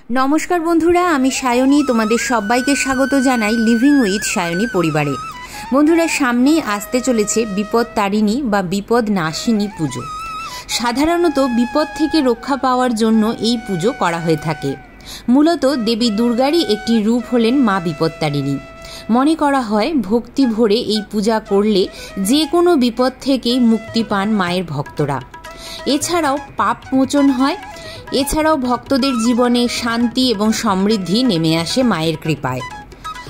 नमस्कार बंधुरा आमी सायनी तोमादेर सबाइके स्वागत जानाई लिविंग उइथ सायनी परिवारे। बंधुरा सामनेई आसते चलेछे विपद तारिणी बा विपद नाशिनी पुजो। साधारणत विपद थेके रक्षा पाওয়ার जन्य एई पुजो करा हये थाके। मूलत देवी दुर्गारই एकटी रूप हलेन मा विपदतारिणी। मने करा हय भक्ति भरे एई पूजा करले जे कोनो विपद थेकेई मुक्ति पान मायेर भक्तरा। एछाड़ाओ पाप मोचन हय। एछाड़ाओ भक्तদের জীবনে शांति एवं समृद्धि नेमे आसे मायेर कृपाय।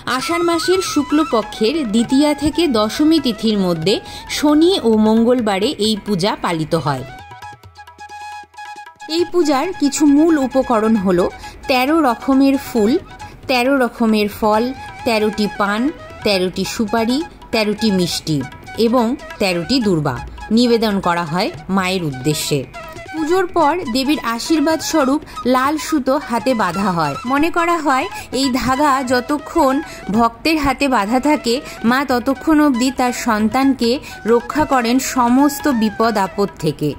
आषाढ़ मासेर शुक्लपक्षेर द्वितीया थेके दशमी तिथिर मध्य शनि और मंगलबारे एई पूजा पालित हय। एई पूजार किछु मूल उपकरण हलो 13 रकमेर फुल, 13 रकमेर फल, 13टी पान, 13टी सुपारी, 13टी मिष्टि एवं 13टी दुर्बा निवेदन करा हय मायेर उद्देश्ये। पुजोर पर देवीर आशीर्वाद स्वरूप लाल सुतो हाथे बाधा हय। मने करा हय एई धागा जतक्षण भक्तेर हाथे बाधा थाके मा ततक्षण अब्दि तार सन्तानके रक्षा करेन समस्त विपद आपद थेके।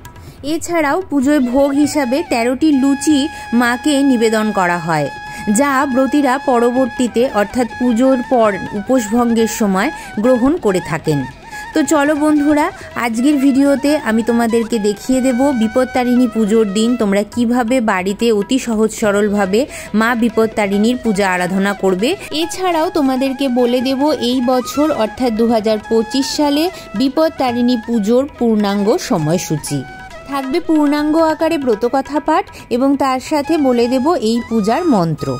एछाड़ाओ पुजोय भोग हिसाबे 13टी लुचि माके निवेदन करा हय, जा ब्रतीरा परवर्तीते अर्थात पुजोर पर उपोस भंगेर समय ग्रहण करे थाकेन। तो चलो बंधुरा आजकेर भिडियोते आमी तोमादेरके देखिए देब विपदतारिणी पुजोर दिन तोमरा किभाबे बाड़ीते अति सहज सरल भावे मा विपदतारिणीर पूजा आराधना करबे। एछाड़ाओ तोमादेरके बोले देब एई बछर अर्थात 2025 साले विपदतारिणी पुजोर पूर्णांग समयसूची थाकबे। पूर्णांग आकारे ब्रतकथा पाठ एवं तार साथे बोले देब एई पूजार मन्त्र।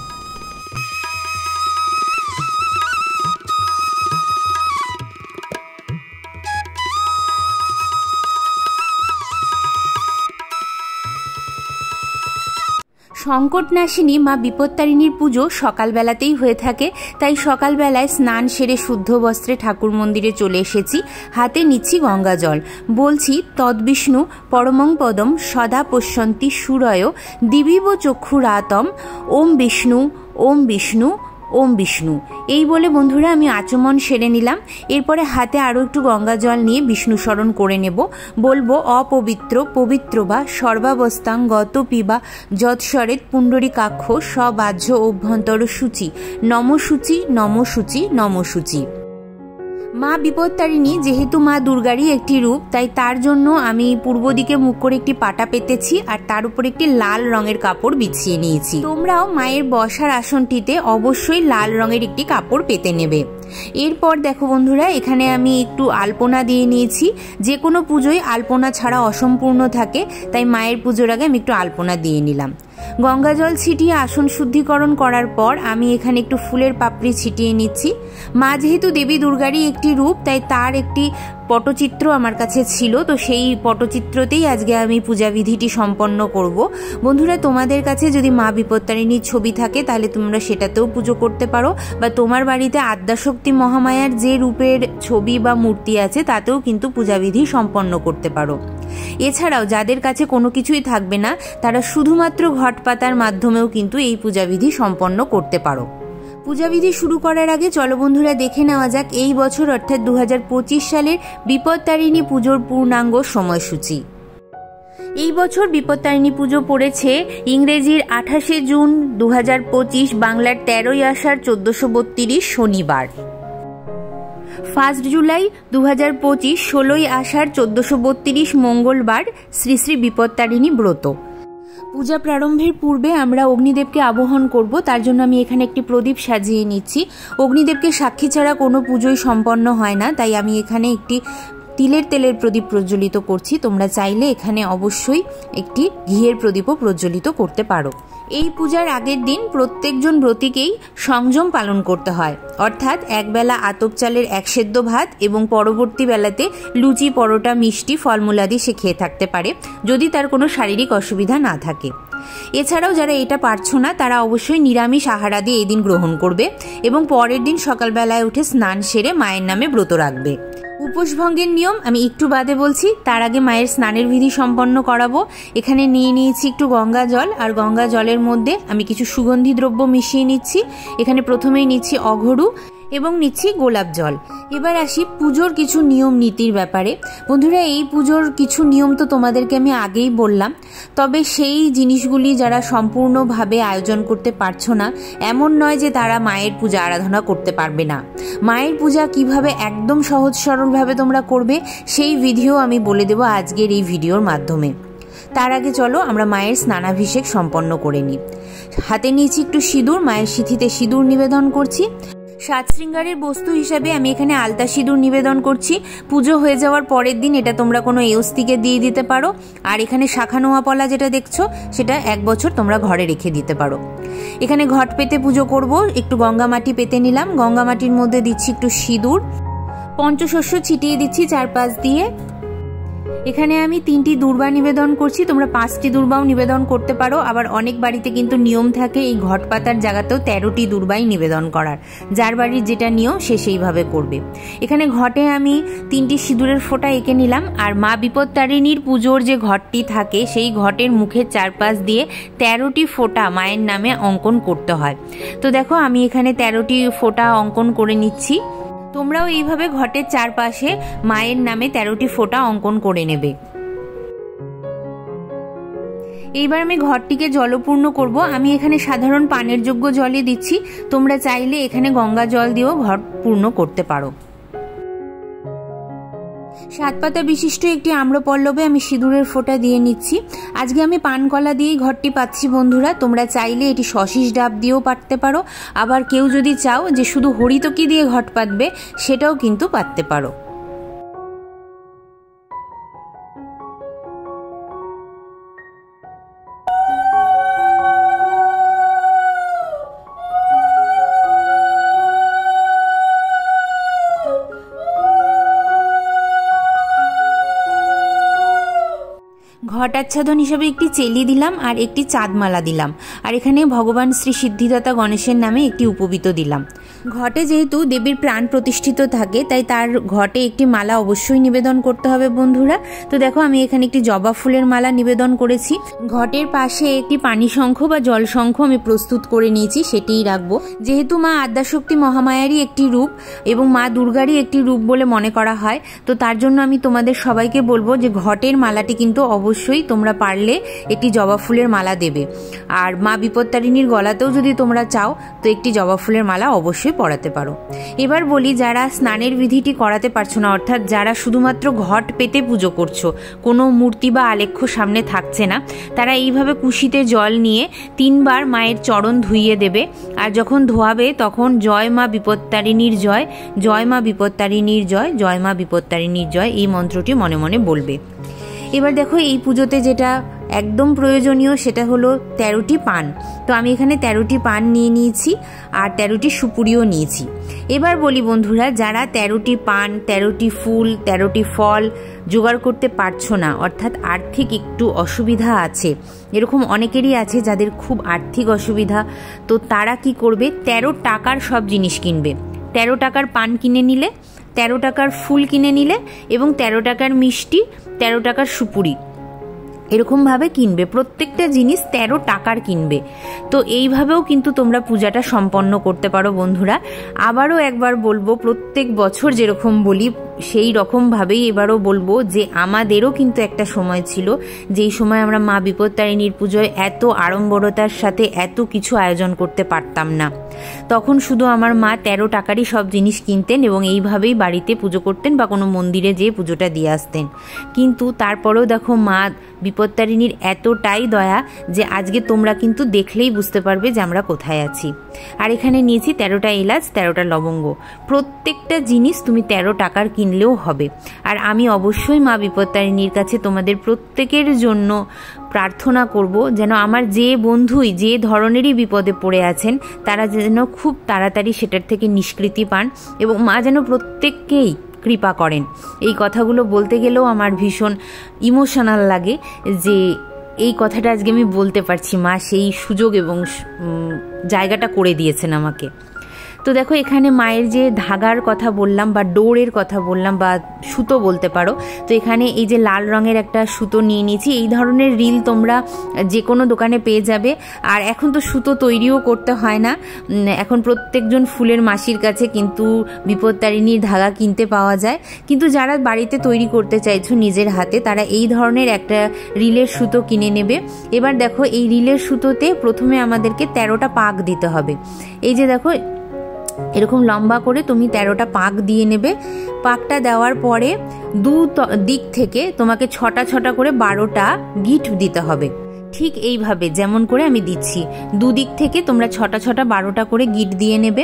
संकटनाशिनी मा विपदतारिणीर पुजो सकाल बेलातेई हये थाके, ताई सकाल बेलाय स्नान सेरे शुद्ध वस्त्रे ठाकुर मंदिरे चले एसेछि। हाते निচ্ছি गंगा जल, बोलछि तद्विष्णु परमं पदम सदा पश्यन्ति सूरय दिविव चक्षुरातम ओम विष्णु ओम विष्णु ओम विष्णु। এই বলে বন্ধুরা আমি আচমন সেরে নিলাম। এরপরে হাতে আরও একটু গঙ্গা জল নিয়ে বিষ্ণু স্মরণ করে নেব। বলবো অপবিত্র পবিত্র বা সর্বাবস্থাং গত পিবা যৎসরেত পুণ্ডরীকাক্ষ সবাহ্য অভ্যন্তর সূচি নমসূচি নমসূচি নমসূচি। মা বিপদতারিণী যেহেতু মা দুর্গারই একটি রূপ, তাই তার জন্য আমি পূর্ব দিকে মুখ করে একটি পাটা পেতেছি আর তার উপর একটি লাল রঙের কাপড় বিছিয়ে নিয়েছি। তোমরাও মায়ের বসার আসনটিতে অবশ্যই লাল রঙের একটি কাপড় পেতে নেবে। এরপর দেখো বন্ধুরা এখানে আমি একটু আলপনা দিয়ে নিয়েছি। যে কোনো পুজোয় আলপনা ছাড়া অসম্পূর্ণ থাকে, তাই মায়ের পুজোর আগে আমি একটু আলপনা দিয়ে নিলাম। গঙ্গা জল ছিটিয়ে আসন শুদ্ধিকরণ করার পর আমি এখানে একটু ফুলের পাপড়ি ছিটিয়ে নিচ্ছি। মা যেহেতু দেবী দুর্গারই একটি রূপ, তাই তার একটি পটচিত্র আমার কাছে ছিল, তো সেই পটচিত্রতেই আজকে আমি পূজাবিধিটি সম্পন্ন করব। বন্ধুরা তোমাদের কাছে যদি মা বিপদতারিণীর ছবি থাকে তাহলে তোমরা সেটাতেও পুজো করতে পারো, বা তোমার বাড়িতে আদ্যাশক্তি মহামায়ার যে রূপের ছবি বা মূর্তি আছে তাতেও কিন্তু পূজাবিধি সম্পন্ন করতে পারো। এছাড়াও যাদের কাছে কোনো কিছুই থাকবে না তারা শুধুমাত্র ঘট পাতার মাধ্যমেও কিন্তু এই পূজাবিধি সম্পন্ন করতে পারো। পূজাবিধি শুরু করার আগে চলো বন্ধুরা দেখে নেওয়া যাক এই বছর অর্থাৎ 2025 সালের বিপদতারিণী পুজোর পূর্ণাঙ্গ সময়সূচি। এই বছর বিপদতারিণী পুজো পড়েছে ইংরেজির 28শে জুন 2025, বাংলার 13ই আষাঢ় 1432 শনিবার। 1 জুলাই 2025 16ই আষাঢ় 1432 মঙ্গলবার শ্রী শ্রী বিপদতারিণী ব্রত। পূজা প্রারম্ভের পূর্বে আমরা অগ্নিদেবকে আবাহন করব, তার জন্য আমি এখানে একটি প্রদীপ সাজিয়ে নিচ্ছি। অগ্নিদেবকে সাক্ষী ছাড়া কোনো পুজোই সম্পন্ন হয় না, তাই আমি এখানে একটি তিলের তেলের প্রদীপ প্রজ্বলিত করছি। তোমরা চাইলে এখানে অবশ্যই একটি ঘিয়ের প্রদীপও প্রজ্বলিত করতে পারো। এই পূজার আগের দিন প্রত্যেকজন ব্রতীকেই সংযম পালন করতে হয়, অর্থাৎ একবেলা আতপ চালের এক সেদ্ধ ভাত এবং পরবর্তী বেলাতে লুচি পরোটা মিষ্টি ফলমূলাদি সে খেয়ে থাকতে পারে, যদি তার কোনো শারীরিক অসুবিধা না থাকে। এছাড়াও যারা এটা পারছো না তারা অবশ্যই নিরামিষ আহারাদি এই দিন গ্রহণ করবে এবং পরের দিন সকালবেলায় উঠে স্নান সেরে মায়ের নামে ব্রত রাখবে। উপোস ভঙ্গের নিয়ম আমি একটু বাদে বলছি, তার আগে মায়ের স্নানের বিধি সম্পন্ন করাবো। এখানে নিয়ে নিয়েছি একটু গঙ্গা জল, আর গঙ্গা জলের মধ্যে আমি কিছু সুগন্ধি দ্রব্য মিশিয়ে নিচ্ছি। এখানে প্রথমেই নিচ্ছি অঘরু, এবং নিচ্ছি গোলাপ জল। এবার আসি পুজোর কিছু নিয়ম নীতির ব্যাপারে। বন্ধুরা, এই পুজোর কিছু নিয়ম তো তোমাদেরকে আমি আগেই বললাম, তবে সেই জিনিসগুলি যারা সম্পূর্ণভাবে আয়োজন করতে পারছো না, এমন নয় যে তারা মায়ের পূজা আরাধনা করতে পারবে না। মায়ের পূজা কিভাবে একদম সহজ সরলভাবে তোমরা করবে সেই ভিডিও আমি বলে দেবো আজকের এই ভিডিওর মাধ্যমে। তার আগে চলো আমরা মায়ের স্নানাভিষেক সম্পন্ন করে নিই। হাতে নিয়েছি একটু সিঁদুর, মায়ের সিঁথিতে সিঁদুর নিবেদন করছি। সাত শৃঙ্গারের বস্তু হিসাবে আমি এখানে আলতা সিঁদুর নিবেদন করছি। পুজো হয়ে যাওয়ার পরের দিন এটা তোমরা কোনো এওস্তিকে দিয়ে দিতে পারো। আর এখানে শাখা নোয়া পলা যেটা দেখছো সেটা 1 বছর তোমরা ঘরে রেখে দিতে পারো। এখানে ঘট পেতে পুজো করব। একটু গঙ্গা মাটি পেতে নিলাম, গঙ্গা মাটির মধ্যে দিচ্ছি একটু সিঁদুর, পঞ্চশস্য ছিটিয়ে দিচ্ছি চারপাশ দিয়ে। এখানে আমি 3টি দূর্বা নিবেদন করছি, তোমরা 5টি দূর্বাও নিবেদন করতে পারো। আবার অনেক বাড়িতে কিন্তু নিয়ম থাকে এই ঘট পাতার জায়গাতেও 13টি দূর্বাই নিবেদন করার, যার বাড়ির যেটা নিয়ম সে সেইভাবে করবে। এখানে ঘটে আমি 3টি সিঁদুরের ফোঁটা এঁকে নিলাম। আর মা বিপত্তারিণীর পুজোর যে ঘটটি থাকে সেই ঘটের মুখের চারপাশ দিয়ে 13টি ফোঁটা মায়ের নামে অঙ্কন করতে হয়। তো দেখো আমি এখানে 13টি ফোঁটা অঙ্কন করে নিচ্ছি। তোমরাও এইভাবে ঘটের চারপাশে মায়ের নামে 13টি ফোঁটা অঙ্কন করে নেবে। এইবার আমি ঘরটিকে জলপূর্ণ করব। আমি এখানে সাধারণ পানের যোগ্য জলই দিচ্ছি, তোমরা চাইলে এখানে গঙ্গা জল দিয়েও ঘট পূর্ণ করতে পারো। 7 পাতা বিশিষ্ট একটি আম্রপল্লবে আমি সিঁদুরের ফোঁটা দিয়ে নিচ্ছি। আজকে আমি পানকলা দিয়েই ঘরটি পাচ্ছি বন্ধুরা, তোমরা চাইলে এটি শশিস ডাব দিয়েও পাততে পারো। আবার কেউ যদি চাও যে শুধু হরিতকি দিয়ে ঘট পাতবে সেটাও কিন্তু পাততে পারো। ঘট আচ্ছাদন হিসেবে একটি চেলি দিলাম আর একটি চাঁদমালা দিলাম। আর এখানে ভগবান শ্রী সিদ্ধিদাতা গণেশের নামে একটি উপবীত দিলাম। ঘটে যেহেতু দেবীর প্রাণ প্রতিষ্ঠিত থাকে তাই তার ঘটে একটি মালা অবশ্যই নিবেদন করতে হবে বন্ধুরা। তো দেখো আমি এখানে একটি জবা ফুলের মালা নিবেদন করেছি। ঘটের পাশে একটি পানি শঙ্খ বা জল শঙ্খ আমি প্রস্তুত করে নিয়েছি, সেটিই রাখবো। যেহেতু মা আদ্যাশক্তি মহামায়ারই একটি রূপ এবং মা দুর্গারই একটি রূপ বলে মনে করা হয়, তো তার জন্য আমি তোমাদের সবাইকে বলবো যে ঘটের মালাটি কিন্তু অবশ্যই তোমরা পারলে একটি জবা ফুলের মালা দেবে। আর মা বিপত্তারিণীর গলাতেও যদি তোমরা চাও তো একটি জবা ফুলের মালা অবশ্যই পড়াতে পারো। এবার বলি, যারা স্নানের বিধিটি করাতে পারছো না, অর্থাৎ যারা শুধুমাত্র ঘট পেতে পুজো করছো, কোনো মূর্তি বা আলেখ্য সামনে থাকছে না, তারা এইভাবে কুশিতে জল নিয়ে 3 বার মায়ের চরণ ধুইয়ে দেবে। আর যখন ধোয়াবে তখন জয় মা বিপত্তারিণীর জয়, জয় মা বিপত্তারিণীর জয়, জয় মা বিপত্তারিণীর জয় এই মন্ত্রটি মনে মনে বলবে। এবার দেখো এই পুজোতে যেটা একদম প্রয়োজনীয় সেটা হলো 13টি পান। তো আমি এখানে 13টি পান নিয়ে নিয়েছি আর 13টি সুপুরিও নিয়েছি। এবার বলি বন্ধুরা, যারা 13টি পান, 13টি ফুল, 13টি ফল জোগাড় করতে পারছো না, অর্থাৎ আর্থিক একটু অসুবিধা আছে, এরকম অনেকেরই আছে যাদের খুব আর্থিক অসুবিধা, তো তারা কি করবে, 13 টাকার সব জিনিস কিনবে। 13 টাকার পান কিনে নিলে, 13 টাকার ফুল কিনে নিলে এবং 13 টাকার মিষ্টি, 13 টাকার সুপুরি এরকমভাবে কিনবে। প্রত্যেকটা জিনিস 13 টাকার কিনবে। তো এইভাবেও কিন্তু তোমরা পূজাটা সম্পন্ন করতে পারো বন্ধুরা। আবারও একবার বলবো, প্রত্যেক বছর যেরকম বলি সেই রকমভাবেই এবারও বলবো যে আমাদেরও কিন্তু একটা সময় ছিল যেই সময় আমরা মা বিপত্তারিণীর পুজোয় এত আড়ম্বরতার সাথে এত কিছু আয়োজন করতে পারতাম না। তখন শুধু আমার মা 13 টাকারই সব জিনিস কিনতেন এবং এইভাবেই বাড়িতে পুজো করতেন বা কোনো মন্দিরে যেয়ে পুজোটা দিয়ে আসতেন। কিন্তু তারপরেও দেখো মা বিপত্তারিণীর এতটাই দয়া যে আজকে তোমরা কিন্তু দেখলেই বুঝতে পারবে যে আমরা কোথায় আছি। আর এখানে নিয়েছি 13টা এলাচ, 13টা লবঙ্গ। প্রত্যেকটা জিনিস তুমি 13 টাকার কিনলেও হবে। আর আমি অবশ্যই মা বিপত্তারিণীর কাছে তোমাদের প্রত্যেকের জন্য প্রার্থনা করব যেন আমার যে বন্ধুই যে ধরনেরই বিপদে পড়ে আছেন তারা যেন খুব তাড়াতাড়ি সেটার থেকে নিষ্কৃতি পান এবং মা যেন প্রত্যেককেই কৃপা করেন। এই কথাগুলো বলতে গেলেও আমার ভীষণ ইমোশনাল লাগে যে এই কথাটা আজকে আমি বলতে পারছি, মা সেই সুযোগ এবং জায়গাটা করে দিয়েছেন আমাকে। তো দেখো এখানে মায়ের যে ধাগার কথা বললাম বা ডোরের কথা বললাম বা সুতো বলতে পারো, তো এখানে এই যে লাল রঙের একটা সুতো নিয়ে নিয়েছি। এই ধরনের রিল তোমরা যে কোনো দোকানে পেয়ে যাবে। আর এখন তো সুতো তৈরিও করতে হয় না, এখন প্রত্যেকজন ফুলের মাসির কাছে কিন্তু বিপত্তারিণীর ধাগা কিনতে পাওয়া যায়। কিন্তু যারা বাড়িতে তৈরি করতে চাইছো নিজের হাতে, তারা এই ধরনের একটা রিলের সুতো কিনে নেবে। এবার দেখো এই রিলের সুতোতে প্রথমে আমাদেরকে 13টা পাক দিতে হবে। এই যে দেখো এরকম লম্বা করে তুমি 13টা পাক দিয়ে নেবে। পাকটা দেওয়ার পরে দিক থেকে তোমাকে 6টা করে 12টা গিট দিতে হবে, ঠিক এইভাবে যেমন করে আমি দিচ্ছি। দুদিক থেকে তোমরা 6টা 12টা করে গিট দিয়ে নেবে।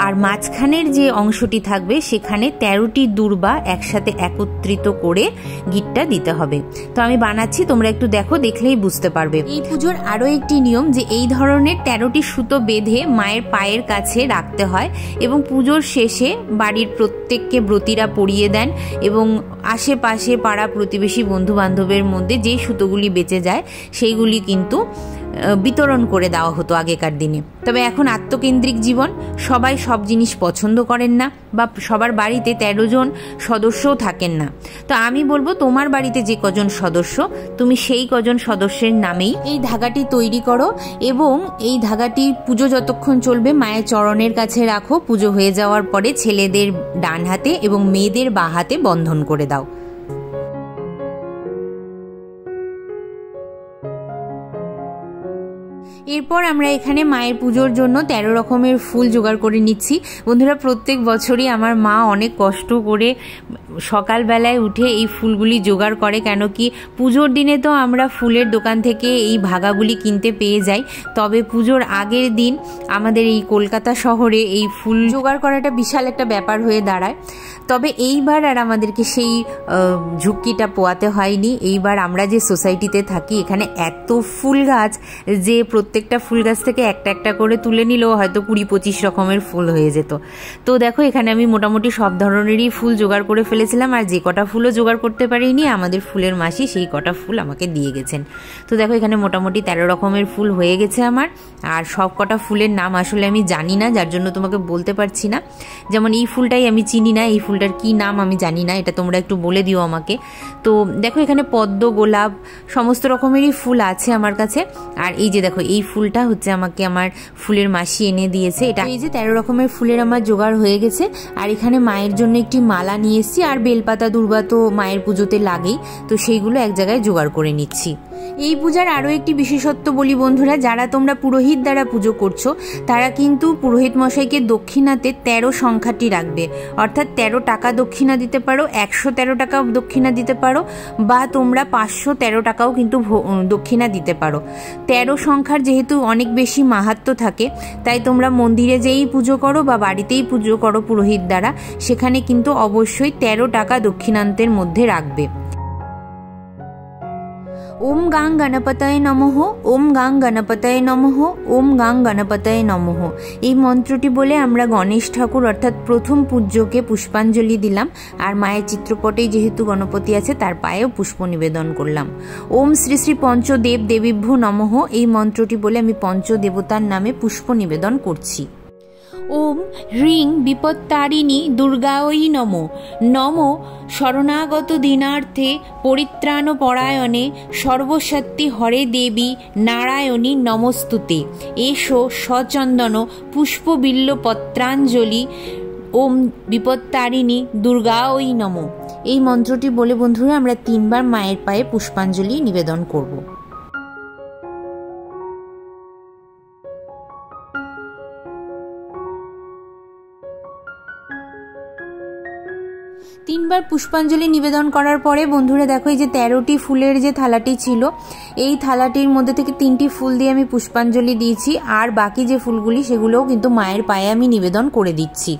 আর মাঝখানের যে অংশটি থাকবে সেখানে 13টি দূর্বা একসাথে একত্রিত করে গিটটা দিতে হবে। তো আমি বানাচ্ছি, তোমরা একটু দেখো, দেখলেই বুঝতে পারবে। এই পুজোর আরও একটি নিয়ম যে এই ধরনের 13টি সুতো বেঁধে মায়ের পায়ের কাছে রাখতে হয় এবং পুজোর শেষে বাড়ির প্রত্যেককে ব্রতীরা পরিয়ে দেন এবং আশেপাশে পাড়া প্রতিবেশী বন্ধু বান্ধবের মধ্যে যে সুতোগুলি বেঁচে যায় সেইগুলি কিন্তু বিতরণ করে দেওয়া হতো আগেকার দিনে। তবে এখন আত্মকেন্দ্রিক জীবন, সবাই সব জিনিস পছন্দ করেন না বা সবার বাড়িতে 13 জন সদস্যও থাকেন না। তো আমি বলবো তোমার বাড়িতে যে কজন সদস্য, তুমি সেই কজন সদস্যের নামেই এই ধাগাটি তৈরি করো এবং এই ধাগাটি পুজো যতক্ষণ চলবে মায়ের চরণের কাছে রাখো। পুজো হয়ে যাওয়ার পরে ছেলেদের ডান হাতে এবং মেয়েদের বাঁ হাতে বন্ধন করে দাও। এরপর আমরা এখানে মায়ের পুজোর জন্য 13 রকমের ফুল জোগাড় করে নিচ্ছি। বন্ধুরা, প্রত্যেক বছরই আমার মা অনেক কষ্ট করে সকালবেলায় উঠে এই ফুলগুলি জোগাড় করে, কেন কি পুজোর দিনে তো আমরা ফুলের দোকান থেকে এই ভাগাগুলি কিনতে পেয়ে যাই, তবে পুজোর আগের দিন আমাদের এই কলকাতা শহরে এই ফুল জোগাড় করাটা বিশাল একটা ব্যাপার হয়ে দাঁড়ায়। তবে এইবার আর আমাদেরকে সেই ঝুঁকিটা পোয়াতে হয়নি। এইবার আমরা যে সোসাইটিতে থাকি এখানে এত ফুল গাছ যে প্রত্যেকটা ফুল গাছ থেকে একটা একটা করে তুলে নিলেও হয়তো 20-25 রকমের ফুল হয়ে যেত। তো দেখো এখানে আমি মোটামুটি সব ধরনেরই ফুল জোগাড় করে ফেলেছিলাম, আর যে কটা ফুলও জোগাড় করতে পারিনি আমাদের ফুলের মাসি সেই কটা ফুল আমাকে দিয়ে গেছেন। তো দেখো এখানে মোটামুটি 13 রকমের ফুল হয়ে গেছে আমার। আর সব কটা ফুলের নাম আসলে আমি জানি না, যার জন্য তোমাকে বলতে পারছি না। যেমন এই ফুলটাই আমি চিনি না, এই ফুলটার কি নাম আমি জানি না, এটা তোমরা একটু বলে দিও আমাকে। তো দেখো এখানে পদ্ম, গোলাপ সমস্ত রকমেরই ফুল আছে আমার কাছে। আর এই যে দেখো এই ফুলটা হচ্ছে আমাকে আমার ফুলের মাসি এনে দিয়েছে। এটা এই যে 13 রকমের ফুলের আমার জোগাড় হয়ে গেছে। আর এখানে মায়ের জন্য একটি মালা নিয়ে এসেছি, আর বেলপাতা দুর্বা তো মায়ের পুজোতে লাগেই, তো সেইগুলো এক জায়গায় জোগাড় করে নিচ্ছি। এই পূজার আরও একটি বিশেষত্ব বলি বন্ধুরা, যারা তোমরা পুরোহিত দ্বারা পুজো করছো তারা কিন্তু পুরোহিত মশাইকে দক্ষিণাতে 13 সংখ্যাটি রাখবে, অর্থাৎ 13 টাকা দক্ষিণা দিতে পারো, 113 টাকা দক্ষিণা দিতে পারো, বা তোমরা 513 টাকাও কিন্তু দক্ষিণা দিতে পারো। 13 সংখ্যার যেহেতু অনেক বেশি মাহাত্ম্য থাকে, তাই তোমরা মন্দিরে যেই পুজো করো বা বাড়িতেই পুজো করো পুরোহিত দ্বারা, সেখানে কিন্তু অবশ্যই 13 টাকা দক্ষিণান্তের মধ্যে রাখবে। ওম গাং গণপতয়ে নমঃ, ওম গাং গণপতয়ে নমঃ, ওম গাং গণপতয়ে নমঃ। এই মন্ত্রটি বলে আমরা গণেশ ঠাকুর অর্থাৎ প্রথম পূজ্যকে পুষ্পাঞ্জলি দিলাম, আর মায়ের চিত্রপটেই যেহেতু গণপতি আছে তার পায়েও পুষ্প নিবেদন করলাম। ওম শ্রী শ্রী পঞ্চদেব দেবীভ্যো নমঃ, এই মন্ত্রটি বলে আমি পঞ্চদেবতার নামে পুষ্প নিবেদন করছি। ওম হ্রিং বিপত্তারিণী দুর্গায়ই নমো, নমো শরণাগত দীনার্থে পরিত্রাণ পরায়ণে সর্বশক্তি হরে দেবী নারায়ণী নমস্তুতে। এসো সচন্দন পুষ্পবিল্ল পত্রাঞ্জলি, ওম বিপত্তারিণী দুর্গায়ই নমো। এই মন্ত্রটি বলে বন্ধুরা আমরা 3 বার মায়ের পায়ে পুষ্পাঞ্জলি নিবেদন করব। তিনবার পুষ্পাঞ্জলি নিবেদন করার পরে বন্ধুরা দেখো এই যে 13টি ফুলের যে থালাটি ছিল, এই থালাটির মধ্যে থেকে 3টি ফুল দিয়ে আমি পুষ্পাঞ্জলি দিয়েছি, আর বাকি যে ফুলগুলি সেগুলোও কিন্তু মায়ের পায়ে আমি নিবেদন করে দিচ্ছি।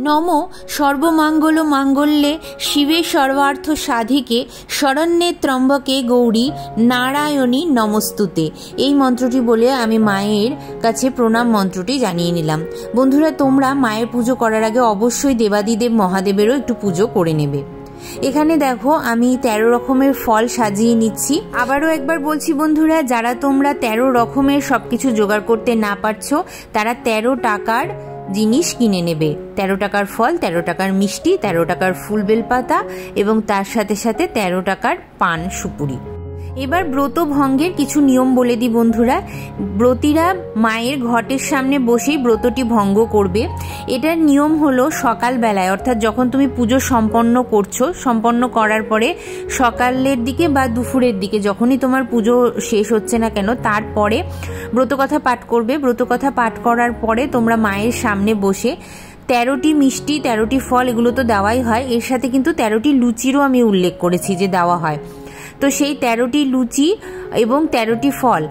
নম সর্বমঙ্গল মাঙ্গল্যে শিবে সর্বার্থ সাধিকে শরণ্যে ত্রম্বকে গৌরী নারায়ণী নমস্তুতে। এই মন্ত্রটি বলে আমি মায়ের কাছে প্রণাম মন্ত্রটি জানিয়ে নিলাম। বন্ধুরা, তোমরা মায়ের পুজো করার আগে অবশ্যই দেবাদিদেব মহাদেবেরও একটু পুজো করে নেবে। এখানে দেখো আমি 13 রকমের ফল সাজিয়ে নিচ্ছি। আবারও একবার বলছি বন্ধুরা, যারা তোমরা 13 রকমের সবকিছু জোগাড় করতে না পারছো তারা 13 টাকার জিনিস কিনে নেবে। 13 টাকার ফল, 13 টাকার মিষ্টি, 13 টাকার ফুল বেলপাতা এবং তার সাথে সাথে 13 টাকার পান সুপুরি। এবার ব্রত ভঙ্গের কিছু নিয়ম বলে দিই বন্ধুরা। ব্রতীরা মায়ের ঘটের সামনে বসেই ব্রতটি ভঙ্গ করবে। এটার নিয়ম হলো সকালবেলায়, অর্থাৎ যখন তুমি পুজো সম্পন্ন করছো, সম্পন্ন করার পরে সকালের দিকে বা দুপুরের দিকে যখনই তোমার পুজো শেষ হচ্ছে না কেন, তারপরে ব্রতকথা পাঠ করবে। ব্রতকথা পাঠ করার পরে তোমরা মায়ের সামনে বসে 13টি মিষ্টি, 13টি ফল, এগুলো তো দেওয়াই হয়, এর সাথে কিন্তু 13টি লুচিরও আমি উল্লেখ করেছি যে দেওয়া হয়। তো সেই 13টি লুচি এবং 13টি ফল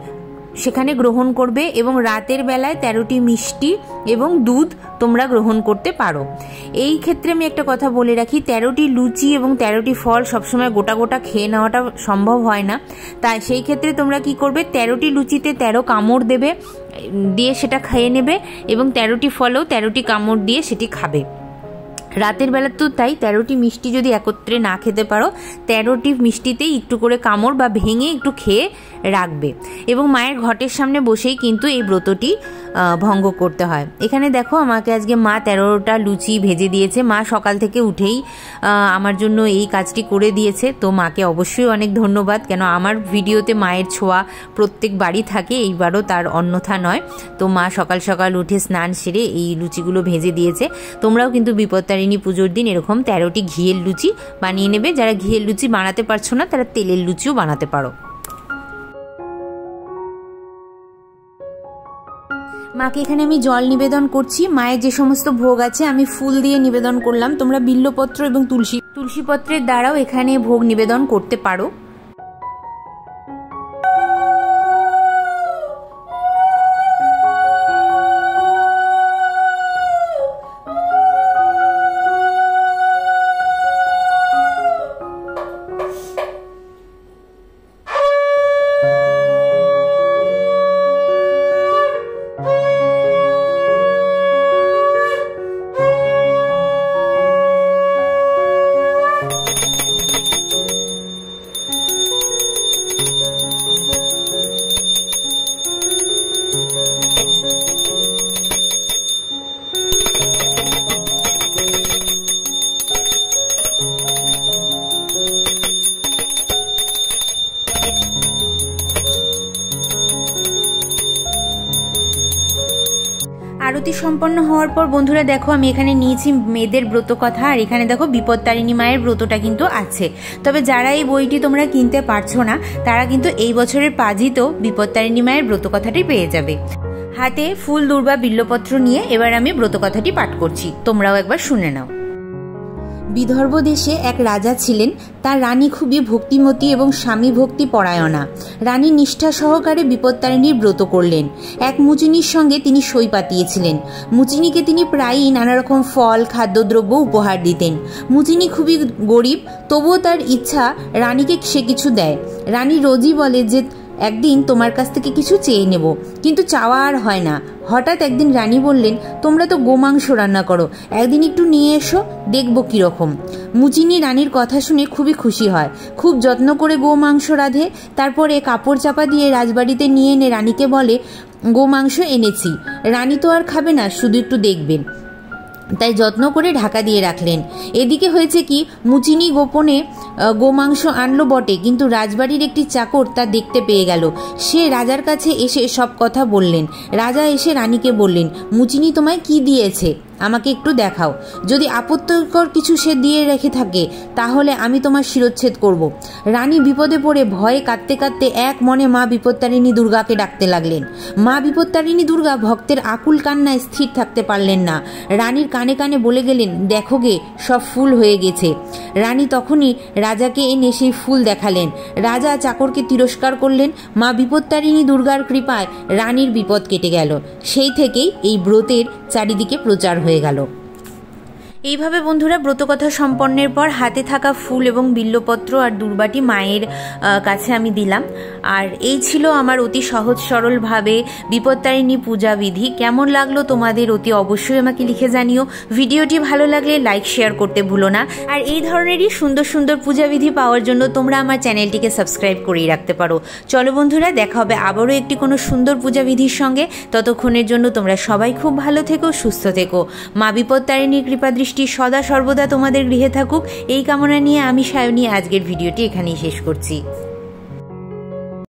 সেখানে গ্রহণ করবে এবং রাতের বেলায় 13টি মিষ্টি এবং দুধ তোমরা গ্রহণ করতে পারো। এই ক্ষেত্রে আমি একটা কথা বলে রাখি, 13টি লুচি এবং 13টি ফল সবসময় গোটা গোটা খেয়ে নেওয়াটা সম্ভব হয় না। তাই সেই ক্ষেত্রে তোমরা কি করবে, 13টি লুচিতে 13 কামড় দেবে, দিয়ে সেটা খেয়ে নেবে এবং 13টি ফলেও 13টি কামড় দিয়ে সেটি খাবে। রাতের বেলা তো তাই, 13টি মিষ্টি যদি একত্রে না খেতে পারো, 13টি মিষ্টিতেই একটু করে কামড় বা ভেঙে একটু খেয়ে রাখবে এবং মায়ের ঘটের সামনে বসেই কিন্তু এই ব্রতটি ভঙ্গ করতে হয়। এখানে দেখো আমাকে আজকে মা 13টা লুচি ভেজে দিয়েছে। মা সকাল থেকে উঠেই আমার জন্য এই কাজটি করে দিয়েছে, তো মাকে অবশ্যই অনেক ধন্যবাদ। কেন আমার ভিডিওতে মায়ের ছোঁয়া প্রত্যেক বাড়ি থাকে, এইবারও তার অন্যথা নয়। তো মা সকাল সকাল উঠে স্নান সেরে এই লুচিগুলো ভেজে দিয়েছে। তোমরাও কিন্তু বিপত্তারিণী পুজোর দিন এরকম 13টি ঘিয়ের লুচি বানিয়ে নেবে। যারা ঘিয়ের লুচি বানাতে পারছো না তারা তেলের লুচিও বানাতে পারো। মাকে এখানে আমি জল নিবেদন করছি। মায়ের যে সমস্ত ভোগ আছে আমি ফুল দিয়ে নিবেদন করলাম। তোমরা বিল্লপত্র এবং তুলসী পত্রের দ্বারাও এখানে ভোগ নিবেদন করতে পারো। আরতি সম্পন্ন হওয়ার পর বন্ধুরা দেখো আমি এখানে নিয়েছি মেয়েদের ব্রত কথা, আর এখানে দেখো বিপত্তারিণী মায়ের ব্রতটা কিন্তু আছে। তবে যারা এই বইটি তোমরা কিনতে পারছো না তারা কিন্তু এই বছরের পাজিতেও বিপত্তারিণী মায়ের ব্রত কথাটি পেয়ে যাবে। হাতে ফুল, দূর্বা, বিল্লপত্র নিয়ে এবার আমি ব্রত কথাটি পাঠ করছি, তোমরাও একবার শুনে নাও। বিদর্ভ দেশে এক রাজা ছিলেন। তার রানী খুবই ভক্তিমতী এবং স্বামী ভক্তি পরায়ণা। রানী নিষ্ঠা সহকারে বিপত্তারিণীর ব্রত করলেন। এক মুচিনীর সঙ্গে তিনি সই পাতিয়েছিলেন। মুচিনীকে তিনি প্রায়ই নানা রকম ফল, খাদ্যদ্রব্য উপহার দিতেন। মুচিনী খুবই গরিব, তবুও তার ইচ্ছা রানীকে সে কিছু দেয়। রানী রোজই বলে যে একদিন তোমার কাছ থেকে কিছু চেয়ে নেব, কিন্তু চাওয়া আর হয় না। হঠাৎ একদিন রানী বললেন, তোমরা তো গোমাংস রান্না করো, একদিন একটু নিয়ে এসো, দেখব কীরকম। মুচিনী রানীর কথা শুনে খুবই খুশি হয়। খুব যত্ন করে গোমাংস রাঁধে। তারপরে কাপড় চাপা দিয়ে রাজবাড়িতে নিয়ে এনে রানীকে বলে, গোমাংস এনেছি। রানী তো আর খাবে না, শুধু একটু দেখবেন। তাই যত্ন করে ঢাকা দিয়ে রাখলেন। এদিকে হয়েছে কি, মুচিনী গোপনে গোমাংস আনলো বটে, কিন্তু রাজবাড়ির একটি চাকর তা দেখতে পেয়ে গেল। সে রাজার কাছে এসে সব কথা বললেন। রাজা এসে রানীকে বললেন, মুচিনী তোমায় কি দিয়েছে আমাকে একটু দেখাও। যদি আপত্তিকর কিছু সে দিয়ে রেখে থাকে তাহলে আমি তোমার শিরচ্ছেদ করব। রানী বিপদে পড়ে ভয়ে কাঁদতে কাঁদতে এক মনে মা বিপত্তারিণী দুর্গাকে ডাকতে লাগলেন। মা বিপত্তারিণী দুর্গা ভক্তের আকুল কান্নায় স্থির থাকতে পারলেন না। রানীর কানে কানে বলে গেলেন, দেখো গে, সব ফুল হয়ে গেছে। রানী তখনই রাজাকে এনে সেই ফুল দেখালেন। রাজা চাকরকে তিরস্কার করলেন। মা বিপত্তারিণী দুর্গার কৃপায় রানীর বিপদ কেটে গেল। সেই থেকেই এই ব্রতের চারিদিকে প্রচার হয়ে গেল। এইভাবে বন্ধুরা ব্রতকথা সম্পন্নের পর হাতে থাকা ফুল এবং বিল্লপত্র আর দুর্বাটি মায়ের কাছে আমি দিলাম। আর এই ছিল আমার অতি সহজ সরলভাবে বিপত্তারিণী পূজা বিধি। কেমন লাগলো তোমাদের অতি অবশ্যই আমাকে লিখে জানিও। ভিডিওটি ভালো লাগলে লাইক শেয়ার করতে ভুলো না। আর এই ধরনেরই সুন্দর সুন্দর পূজা বিধি পাওয়ার জন্য তোমরা আমার চ্যানেলটিকে সাবস্ক্রাইব করেই রাখতে পারো। চলো বন্ধুরা, দেখা হবে আবারও একটি কোনো সুন্দর পূজা বিধির সঙ্গে। ততক্ষণের জন্য তোমরা সবাই খুব ভালো থেকো, সুস্থ থেকো। মা বিপত্তারিণীর কৃপা দৃষ্টি সদা সর্বদা তোমাদের গৃহে থাকুক, এই কামনা নিয়ে আমি সায়নী আজকের ভিডিওটি এখানেই শেষ করছি।